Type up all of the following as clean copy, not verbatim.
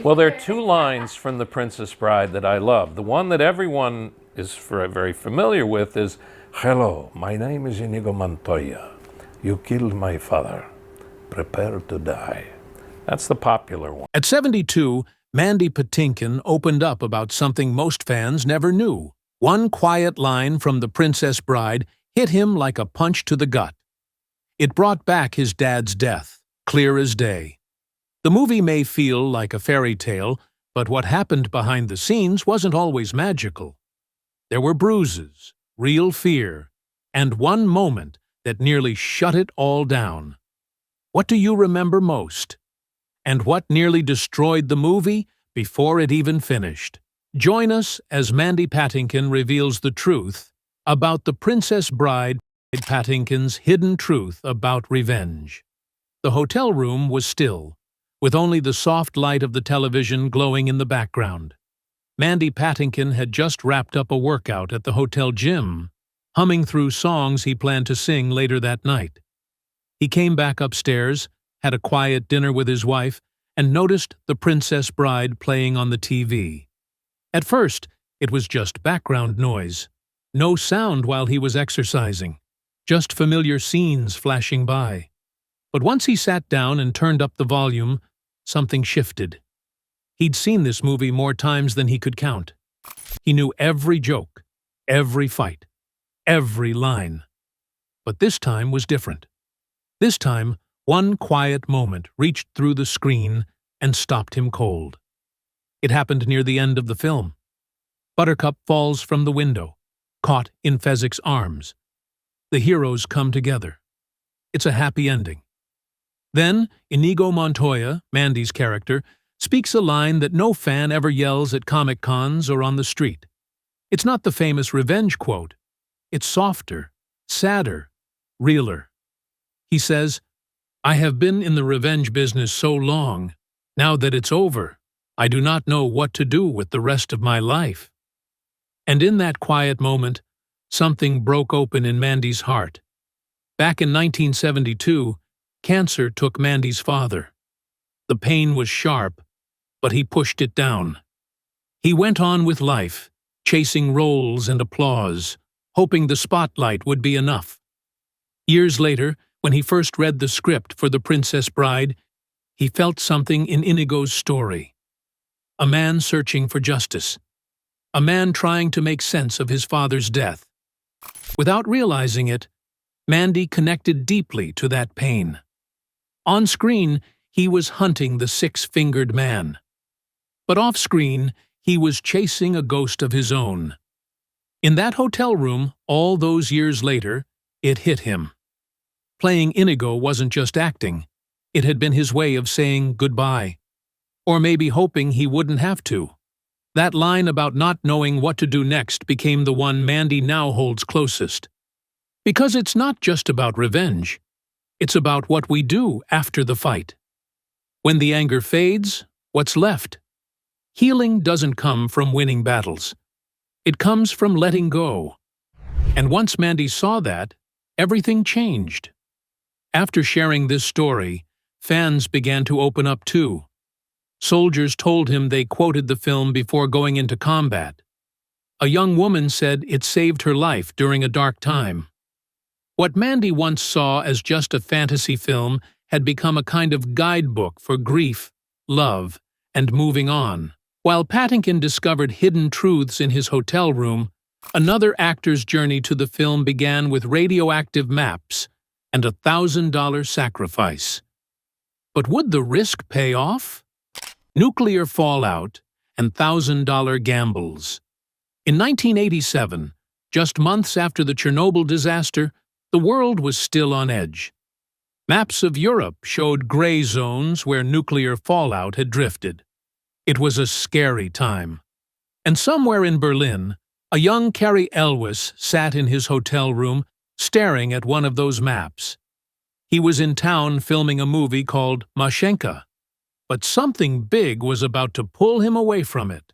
Well, there are two lines from The Princess Bride that I love. The one that everyone is very familiar with is, "Hello, my name is Inigo Montoya. You killed my father. Prepare to die." That's the popular one. At 72, Mandy Patinkin opened up about something most fans never knew. One quiet line from The Princess Bride hit him like a punch to the gut. It brought back his dad's death, clear as day. The movie may feel like a fairy tale, but what happened behind the scenes wasn't always magical. There were bruises, real fear, and one moment that nearly shut it all down. What do you remember most? And what nearly destroyed the movie before it even finished? Join us as Mandy Patinkin reveals the truth about The Princess Bride, Patinkin's hidden truth about revenge. The hotel room was still, with only the soft light of the television glowing in the background. Mandy Patinkin had just wrapped up a workout at the hotel gym, humming through songs he planned to sing later that night. He came back upstairs, had a quiet dinner with his wife, and noticed The Princess Bride playing on the TV. At first, it was just background noise. No sound while he was exercising, just familiar scenes flashing by. But once he sat down and turned up the volume, something shifted. He'd seen this movie more times than he could count. He knew every joke, every fight, every line. But this time was different. This time, one quiet moment reached through the screen and stopped him cold. It happened near the end of the film. Buttercup falls from the window, caught in Fezzik's arms. The heroes come together. It's a happy ending. Then, Inigo Montoya, Mandy's character, speaks a line that no fan ever yells at Comic Cons or on the street. It's not the famous revenge quote. It's softer, sadder, realer. He says, "I have been in the revenge business so long. Now that it's over, I do not know what to do with the rest of my life." And in that quiet moment, something broke open in Mandy's heart. Back in 1972, cancer took Mandy's father. The pain was sharp, but he pushed it down. He went on with life, chasing roles and applause, hoping the spotlight would be enough. Years later, when he first read the script for The Princess Bride, he felt something in Inigo's story. A man searching for justice. A man trying to make sense of his father's death. Without realizing it, Mandy connected deeply to that pain. On screen, he was hunting the six-fingered man. But off-screen, he was chasing a ghost of his own. In that hotel room, all those years later, it hit him. Playing Inigo wasn't just acting. It had been his way of saying goodbye. Or maybe hoping he wouldn't have to. That line about not knowing what to do next became the one Mandy now holds closest. Because it's not just about revenge. It's about what we do after the fight. When the anger fades, what's left? Healing doesn't come from winning battles. It comes from letting go. And once Mandy saw that, everything changed. After sharing this story, fans began to open up too. Soldiers told him they quoted the film before going into combat. A young woman said it saved her life during a dark time. What Mandy once saw as just a fantasy film had become a kind of guidebook for grief, love, and moving on. While Patinkin discovered hidden truths in his hotel room, another actor's journey to the film began with radioactive maps and a $1,000 sacrifice. But would the risk pay off? Nuclear fallout and $1,000 gambles. In 1987, just months after the Chernobyl disaster, the world was still on edge. Maps of Europe showed gray zones where nuclear fallout had drifted. It was a scary time. And somewhere in Berlin, a young Cary Elwes sat in his hotel room, staring at one of those maps. He was in town filming a movie called Mashenka, but something big was about to pull him away from it.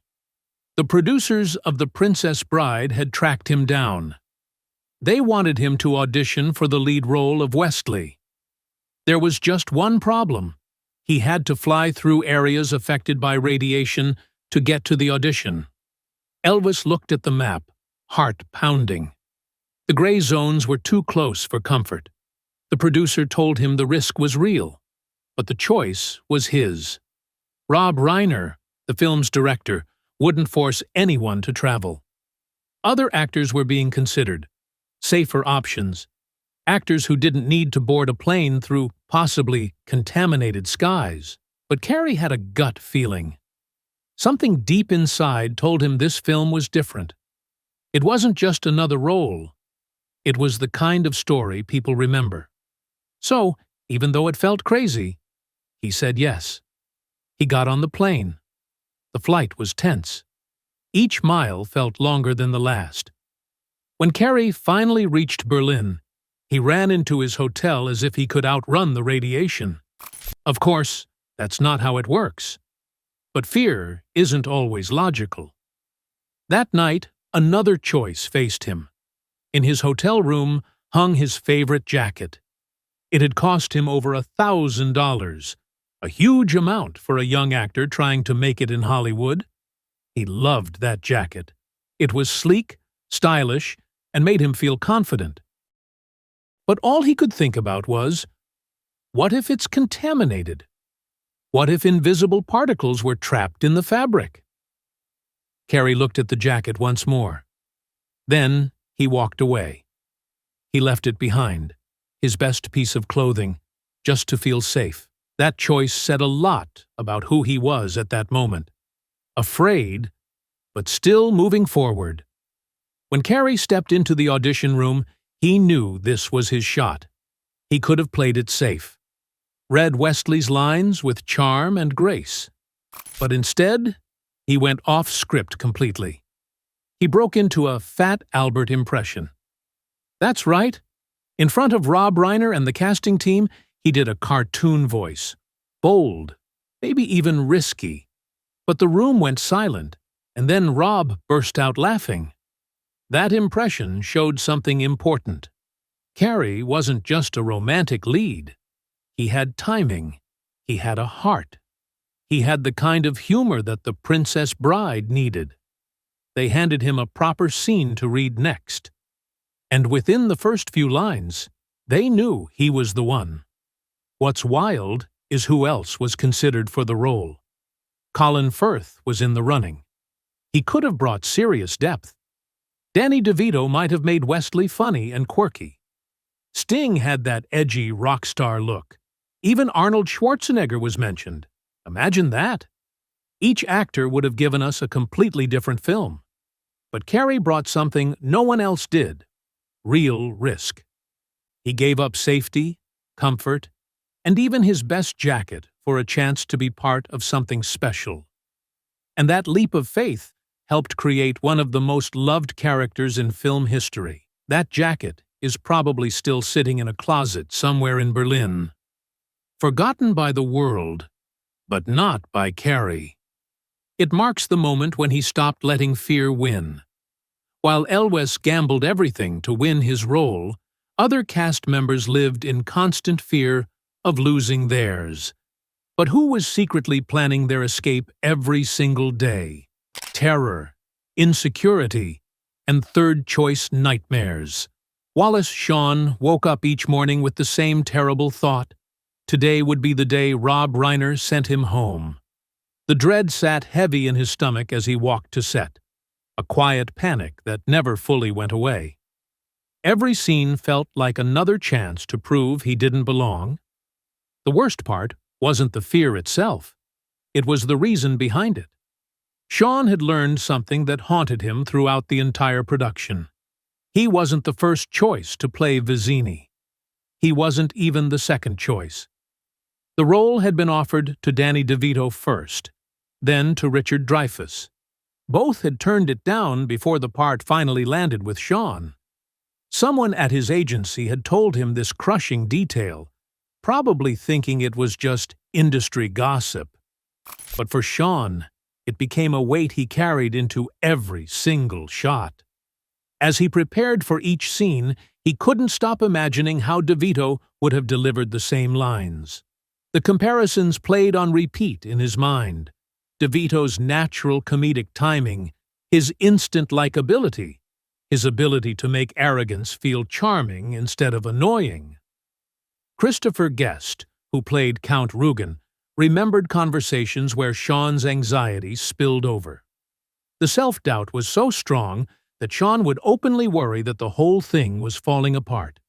The producers of The Princess Bride had tracked him down. They wanted him to audition for the lead role of Westley. There was just one problem. He had to fly through areas affected by radiation to get to the audition. Elvis looked at the map, heart pounding. The gray zones were too close for comfort. The producer told him the risk was real, but the choice was his. Rob Reiner, the film's director, wouldn't force anyone to travel. Other actors were being considered, safer options, actors who didn't need to board a plane through possibly contaminated skies. But Cary had a gut feeling. Something deep inside told him this film was different. It wasn't just another role. It was the kind of story people remember. So, even though it felt crazy, he said yes. He got on the plane. The flight was tense. Each mile felt longer than the last. When Cary finally reached Berlin, he ran into his hotel as if he could outrun the radiation. Of course, that's not how it works. But fear isn't always logical. That night, another choice faced him. In his hotel room hung his favorite jacket. It had cost him over $1,000, a huge amount for a young actor trying to make it in Hollywood. He loved that jacket. It was sleek, stylish, and made him feel confident. But all he could think about was, what if it's contaminated? What if invisible particles were trapped in the fabric? Cary looked at the jacket once more. Then he walked away. He left it behind, his best piece of clothing, just to feel safe. That choice said a lot about who he was at that moment. Afraid, but still moving forward. When Cary stepped into the audition room, he knew this was his shot. He could have played it safe. Read Wesley's lines with charm and grace. But instead, he went off script completely. He broke into a Fat Albert impression. That's right. In front of Rob Reiner and the casting team, he did a cartoon voice. Bold, maybe even risky. But the room went silent, and then Rob burst out laughing. That impression showed something important. Cary wasn't just a romantic lead. He had timing. He had a heart. He had the kind of humor that the Princess Bride needed. They handed him a proper scene to read next. And within the first few lines, they knew he was the one. What's wild is who else was considered for the role. Colin Firth was in the running. He could have brought serious depth. Danny DeVito might have made Wesley funny and quirky. Sting had that edgy rock star look. Even Arnold Schwarzenegger was mentioned. Imagine that. Each actor would have given us a completely different film. But Cary brought something no one else did. Real risk. He gave up safety, comfort, and even his best jacket for a chance to be part of something special. And that leap of faith helped create one of the most loved characters in film history. That jacket is probably still sitting in a closet somewhere in Berlin. Forgotten by the world, but not by Cary. It marks the moment when he stopped letting fear win. While Elvis gambled everything to win his role, other cast members lived in constant fear of losing theirs. But who was secretly planning their escape every single day? Terror, insecurity, and third-choice nightmares. Wallace Shawn woke up each morning with the same terrible thought. Today would be the day Rob Reiner sent him home. The dread sat heavy in his stomach as he walked to set, a quiet panic that never fully went away. Every scene felt like another chance to prove he didn't belong. The worst part wasn't the fear itself. It was the reason behind it. Shawn had learned something that haunted him throughout the entire production. He wasn't the first choice to play Vizzini. He wasn't even the second choice. The role had been offered to Danny DeVito first, then to Richard Dreyfuss. Both had turned it down before the part finally landed with Shawn. Someone at his agency had told him this crushing detail, probably thinking it was just industry gossip. But for Shawn, it became a weight he carried into every single shot. As he prepared for each scene, he couldn't stop imagining how DeVito would have delivered the same lines. The comparisons played on repeat in his mind. DeVito's natural comedic timing, his instant likability, his ability to make arrogance feel charming instead of annoying. Christopher Guest, who played Count Rugen, remembered conversations where Sean's anxiety spilled over. The self-doubt was so strong that Sean would openly worry that the whole thing was falling apart.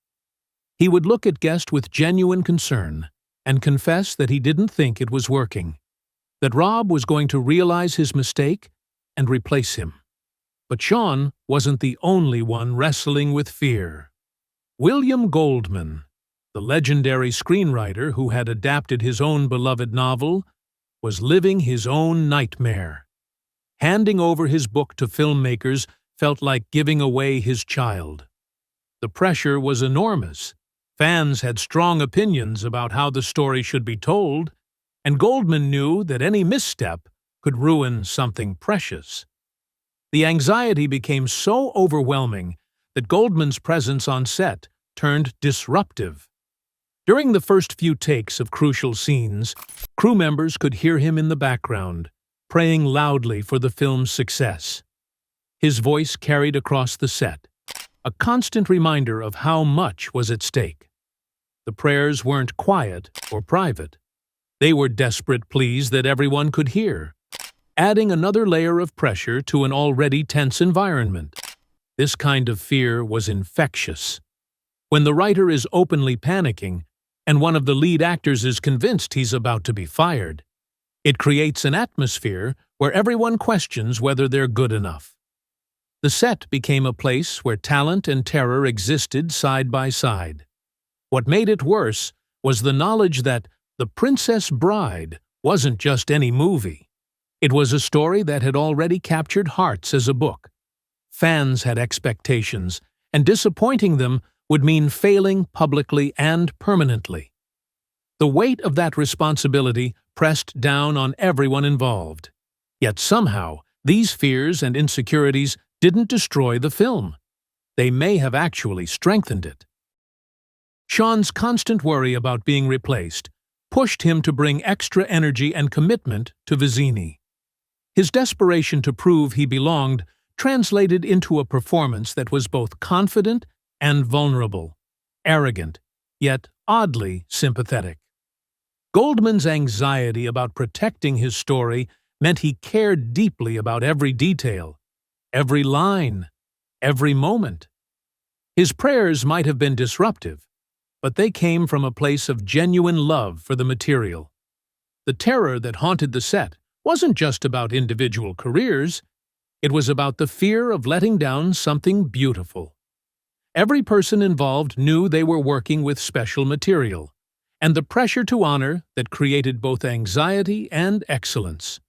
He would look at Guest with genuine concern and confess that he didn't think it was working, that Rob was going to realize his mistake and replace him. But Sean wasn't the only one wrestling with fear. William Goldman, the legendary screenwriter who had adapted his own beloved novel, was living his own nightmare. Handing over his book to filmmakers felt like giving away his child. The pressure was enormous. Fans had strong opinions about how the story should be told, and Goldman knew that any misstep could ruin something precious. The anxiety became so overwhelming that Goldman's presence on set turned disruptive. During the first few takes of crucial scenes, crew members could hear him in the background, praying loudly for the film's success. His voice carried across the set, a constant reminder of how much was at stake. The prayers weren't quiet or private. They were desperate pleas that everyone could hear, adding another layer of pressure to an already tense environment. This kind of fear was infectious. When the writer is openly panicking, and one of the lead actors is convinced he's about to be fired, it creates an atmosphere where everyone questions whether they're good enough. The set became a place where talent and terror existed side by side. What made it worse was the knowledge that The Princess Bride wasn't just any movie. It was a story that had already captured hearts as a book. Fans had expectations, and disappointing them would mean failing publicly and permanently. The weight of that responsibility pressed down on everyone involved. Yet somehow, these fears and insecurities didn't destroy the film. They may have actually strengthened it. Sean's constant worry about being replaced pushed him to bring extra energy and commitment to Vizzini. His desperation to prove he belonged translated into a performance that was both confident and vulnerable, arrogant, yet oddly sympathetic. Goldman's anxiety about protecting his story meant he cared deeply about every detail, every line, every moment. His prayers might have been disruptive, but they came from a place of genuine love for the material. The terror that haunted the set wasn't just about individual careers, it was about the fear of letting down something beautiful. Every person involved knew they were working with special material, and the pressure to honor that created both anxiety and excellence.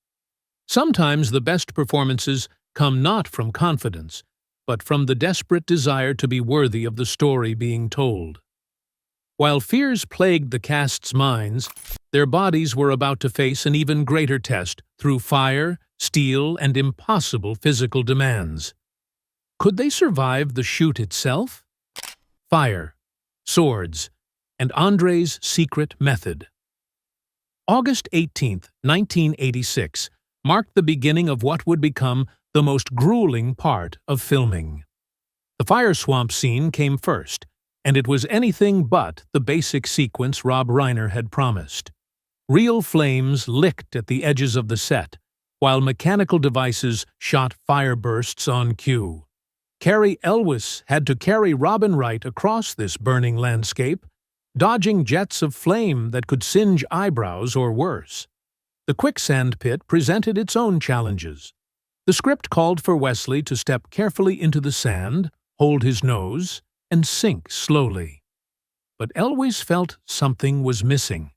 Sometimes the best performances come not from confidence, but from the desperate desire to be worthy of the story being told. While fears plagued the cast's minds, their bodies were about to face an even greater test through fire, steel, and impossible physical demands. Could they survive the shoot itself? Fire, swords, and Andre's secret method. August 18, 1986, marked the beginning of what would become the most grueling part of filming. The fire swamp scene came first, and it was anything but the basic sequence Rob Reiner had promised. Real flames licked at the edges of the set, while mechanical devices shot fire bursts on cue. Cary Elwes had to carry Robin Wright across this burning landscape, dodging jets of flame that could singe eyebrows or worse. The quicksand pit presented its own challenges. The script called for Wesley to step carefully into the sand, hold his nose, and sink slowly. But Elwes felt something was missing.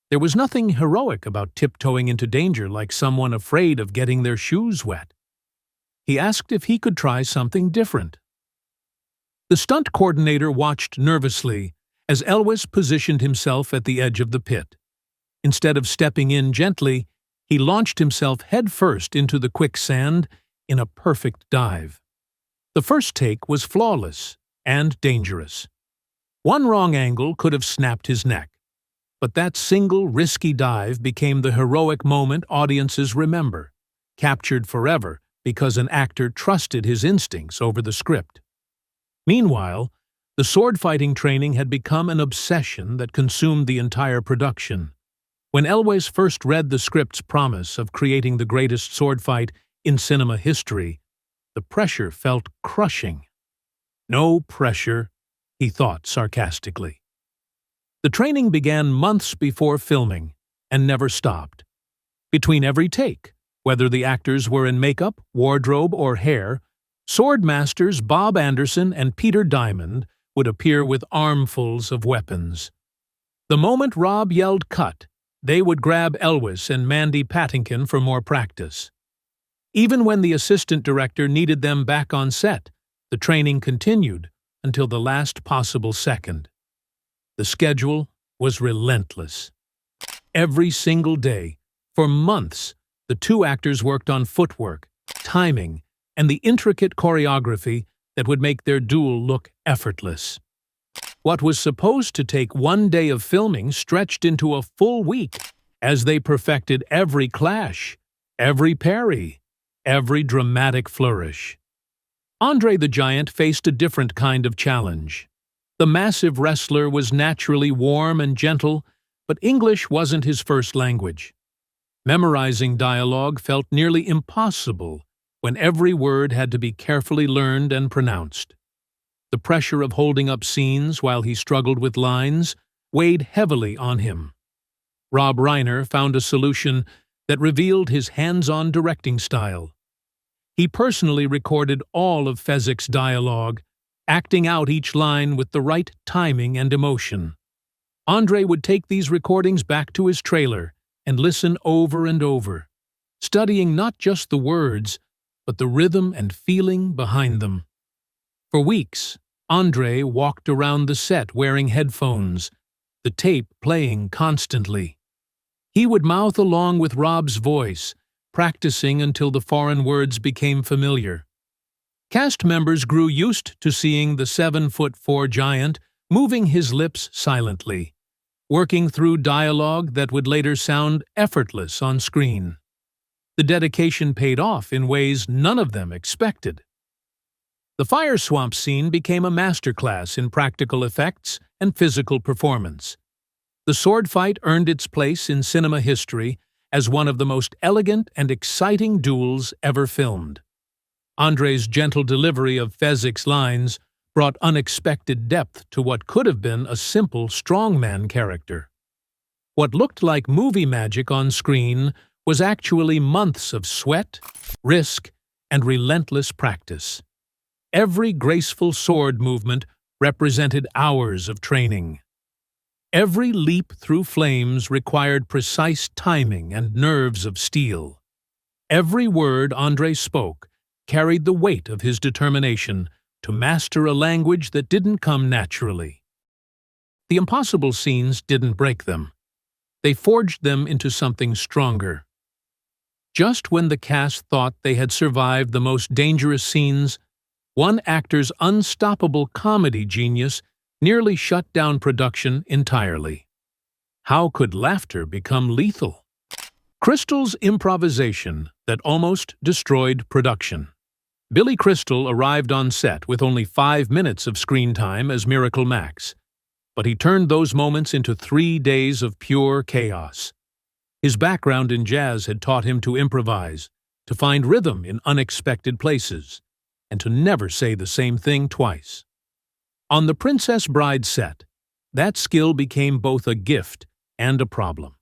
There was nothing heroic about tiptoeing into danger like someone afraid of getting their shoes wet. He asked if he could try something different. The stunt coordinator watched nervously as Elwes positioned himself at the edge of the pit. Instead of stepping in gently, he launched himself headfirst into the quicksand in a perfect dive. The first take was flawless and dangerous. One wrong angle could have snapped his neck. But that single risky dive became the heroic moment audiences remember, captured forever because an actor trusted his instincts over the script. Meanwhile, the sword-fighting training had become an obsession that consumed the entire production. When Elwes first read the script's promise of creating the greatest sword fight in cinema history, the pressure felt crushing. No pressure, he thought sarcastically. The training began months before filming and never stopped. Between every take, whether the actors were in makeup, wardrobe, or hair, sword masters Bob Anderson and Peter Diamond would appear with armfuls of weapons. The moment Rob yelled cut, they would grab Elwes and Mandy Patinkin for more practice. Even when the assistant director needed them back on set, the training continued until the last possible second. The schedule was relentless. Every single day, for months, the two actors worked on footwork, timing, and the intricate choreography that would make their duel look effortless. What was supposed to take one day of filming stretched into a full week as they perfected every clash, every parry, every dramatic flourish. Andre the Giant faced a different kind of challenge. The massive wrestler was naturally warm and gentle, but English wasn't his first language. Memorizing dialogue felt nearly impossible when every word had to be carefully learned and pronounced. The pressure of holding up scenes while he struggled with lines weighed heavily on him. Rob Reiner found a solution that revealed his hands-on directing style. He personally recorded all of Fezzik's dialogue, acting out each line with the right timing and emotion. Andre would take these recordings back to his trailer and listen over and over, studying not just the words, but the rhythm and feeling behind them. For weeks, Andre walked around the set wearing headphones, the tape playing constantly. He would mouth along with Rob's voice, practicing until the foreign words became familiar. Cast members grew used to seeing the 7'4" giant moving his lips silently, working through dialogue that would later sound effortless on screen. The dedication paid off in ways none of them expected. The fire swamp scene became a masterclass in practical effects and physical performance. The sword fight earned its place in cinema history as one of the most elegant and exciting duels ever filmed. Andre's gentle delivery of Fezzik's lines brought unexpected depth to what could have been a simple strongman character. What looked like movie magic on screen was actually months of sweat, risk, and relentless practice. Every graceful sword movement represented hours of training. Every leap through flames required precise timing and nerves of steel. Every word Andre spoke carried the weight of his determination to master a language that didn't come naturally. The impossible scenes didn't break them. They forged them into something stronger. Just when the cast thought they had survived the most dangerous scenes, one actor's unstoppable comedy genius nearly shut down production entirely. How could laughter become lethal? Crystal's improvisation that almost destroyed production. Billy Crystal arrived on set with only 5 minutes of screen time as Miracle Max, but he turned those moments into 3 days of pure chaos. His background in jazz had taught him to improvise, to find rhythm in unexpected places, and to never say the same thing twice. On the Princess Bride set, that skill became both a gift and a problem.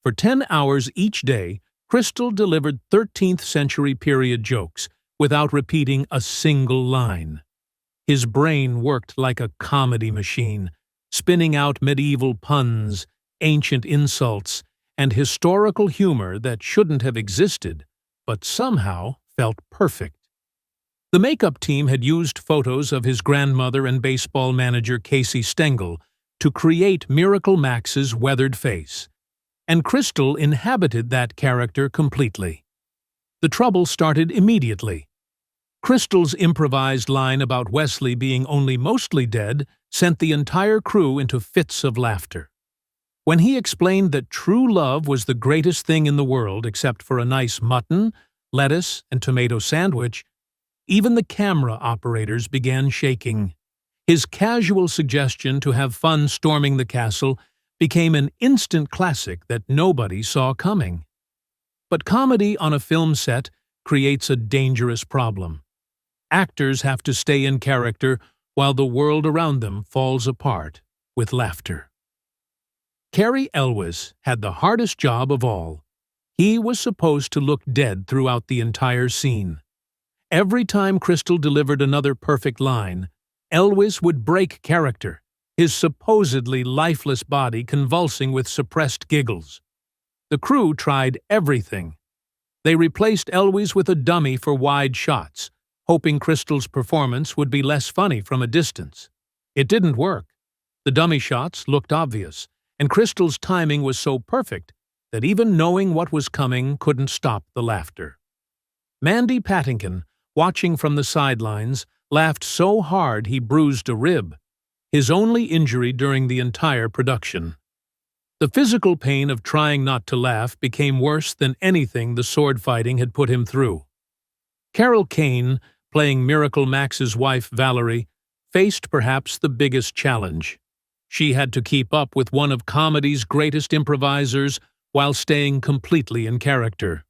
For 10 hours each day, Crystal delivered 13th century period jokes without repeating a single line. His brain worked like a comedy machine, spinning out medieval puns, ancient insults, and historical humor that shouldn't have existed, but somehow felt perfect. The makeup team had used photos of his grandmother and baseball manager Casey Stengel to create Miracle Max's weathered face, and Crystal inhabited that character completely. The trouble started immediately. Crystal's improvised line about Wesley being only mostly dead sent the entire crew into fits of laughter. When he explained that true love was the greatest thing in the world except for a nice mutton, lettuce, and tomato sandwich, even the camera operators began shaking. His casual suggestion to have fun storming the castle became an instant classic that nobody saw coming. But comedy on a film set creates a dangerous problem. Actors have to stay in character while the world around them falls apart with laughter. Cary Elwes had the hardest job of all. He was supposed to look dead throughout the entire scene. Every time Crystal delivered another perfect line, Elwes would break character, his supposedly lifeless body convulsing with suppressed giggles. The crew tried everything. They replaced Elwes with a dummy for wide shots, hoping Crystal's performance would be less funny from a distance. It didn't work. The dummy shots looked obvious, and Crystal's timing was so perfect that even knowing what was coming couldn't stop the laughter. Mandy Patinkin, watching from the sidelines, laughed so hard he bruised a rib, his only injury during the entire production. The physical pain of trying not to laugh became worse than anything the sword fighting had put him through. Carol Kane, playing Miracle Max's wife Valerie, faced perhaps the biggest challenge. She had to keep up with one of comedy's greatest improvisers while staying completely in character.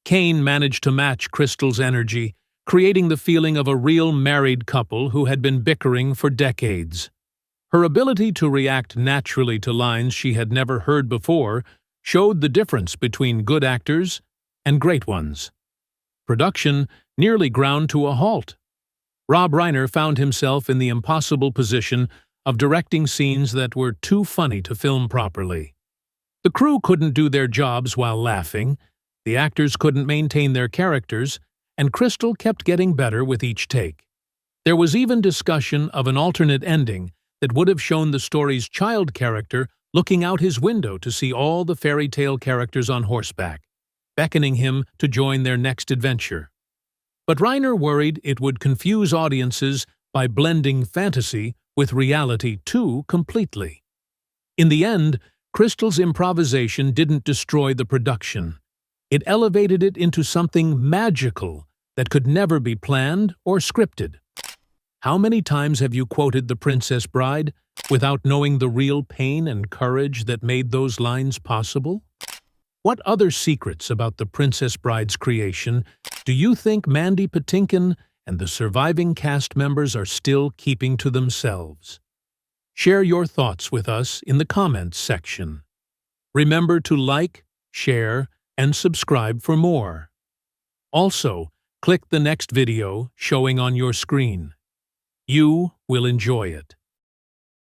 Kane managed to match Crystal's energy, creating the feeling of a real married couple who had been bickering for decades. Her ability to react naturally to lines she had never heard before showed the difference between good actors and great ones. Production nearly ground to a halt. Rob Reiner found himself in the impossible position of directing scenes that were too funny to film properly. The crew couldn't do their jobs while laughing, the actors couldn't maintain their characters, and Crystal kept getting better with each take. There was even discussion of an alternate ending that would have shown the story's child character looking out his window to see all the fairy tale characters on horseback, beckoning him to join their next adventure. But Reiner worried it would confuse audiences by blending fantasy with reality too completely. In the end, Crystal's improvisation didn't destroy the production. It elevated it into something magical that could never be planned or scripted. How many times have you quoted The Princess Bride without knowing the real pain and courage that made those lines possible? What other secrets about The Princess Bride's creation do you think Mandy Patinkin and the surviving cast members are still keeping to themselves? Share your thoughts with us in the comments section. Remember to like, share, and subscribe for more. Also, click the next video showing on your screen. You will enjoy it.